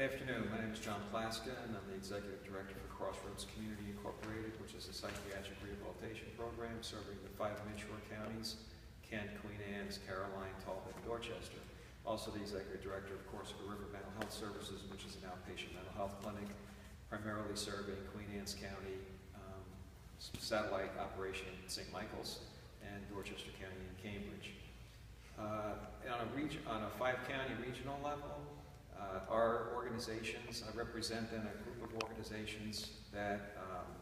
afternoon. My name is John Plaska, and I'm the Executive Director for Crossroads Community Incorporated, which is a psychiatric rehabilitation program serving the 5 Midshore counties: Kent, Queen Anne's, Caroline, Talbot, and Dorchester. Also the Executive Director, of course, for River Mental Health Services, which is an outpatient mental health clinic, primarily serving Queen Anne's County, satellite operation in St. Michael's, and Dorchester County and Cambridge. On a 5-county regional level, our organizations, I represent then a group of organizations that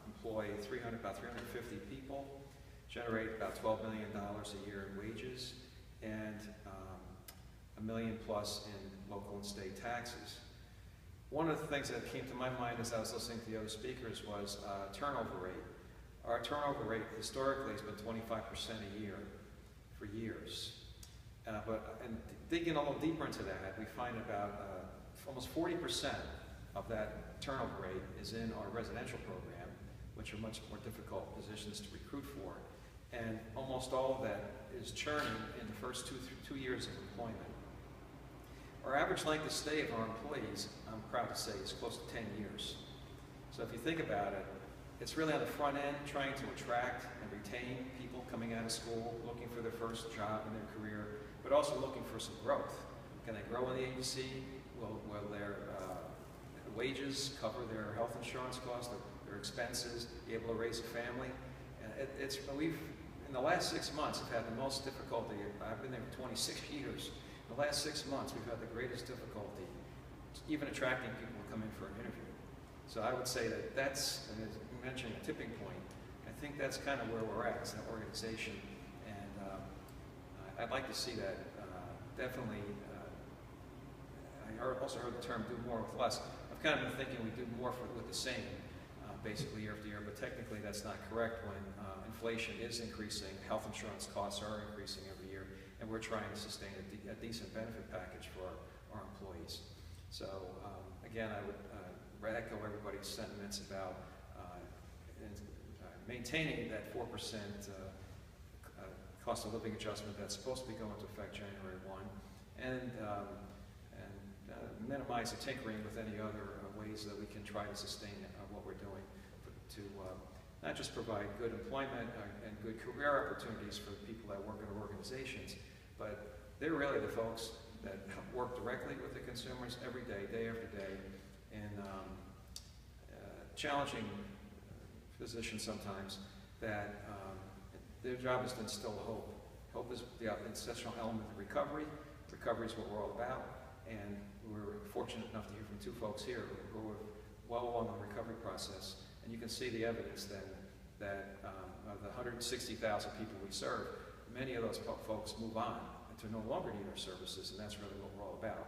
employ about 350 people, generate about $12 million a year in wages, and $1 million plus in local and state taxes. One of the things that came to my mind as I was listening to the other speakers was turnover rate. Our turnover rate historically has been 25% a year for years. And digging a little deeper into that, we find about almost 40% of that turnover rate is in our residential program, which are much more difficult positions to recruit for. And almost all of that is churning in the first two years of employment. Our average length of stay of our employees, I'm proud to say, is close to 10 years. So if you think about it, it's really on the front end trying to attract and retain people coming out of school, looking for their first job in their career, but also looking for some growth. Can they grow in the agency? Will their wages cover their health insurance costs, their expenses, be able to raise a family? We've, in the last 6 months, have had the most difficulty. I've been there for 26 years. In the last 6 months, we've had the greatest difficulty even attracting people to come in for an interview. So I would say that that's, and as you mentioned, a tipping point. I think that's kind of where we're at as an organization, and I'd like to see that definitely. I also heard the term "do more with less." I've kind of been thinking we do more with the same, basically year after year, but technically that's not correct when inflation is increasing, health insurance costs are increasing every year, and we're trying to sustain a decent benefit package for our employees. So again, I would echo everybody's sentiments about maintaining that 4% cost of living adjustment that's supposed to be going into effect January 1, and minimize the tinkering with any other ways that we can try to sustain what we're doing to not just provide good employment and good career opportunities for the people that work in our organizations, but they're really the folks that work directly with the consumers every day, day after day, in challenging positions sometimes that their job is to instill hope. Hope is the essential element of recovery. Recovery is what we're all about, and we're fortunate enough to hear from 2 folks here who are well along the recovery process, and you can see the evidence then that of the 160,000 people we serve, many of those folks move on and to no longer need our services, and that's really what we're all about.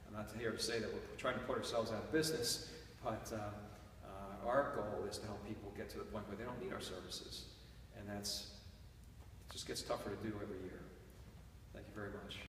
I'm not here to say that we're trying to put ourselves out of business, but our goal is to help people get to the point where they don't need our services, and it just gets tougher to do every year. Thank you very much.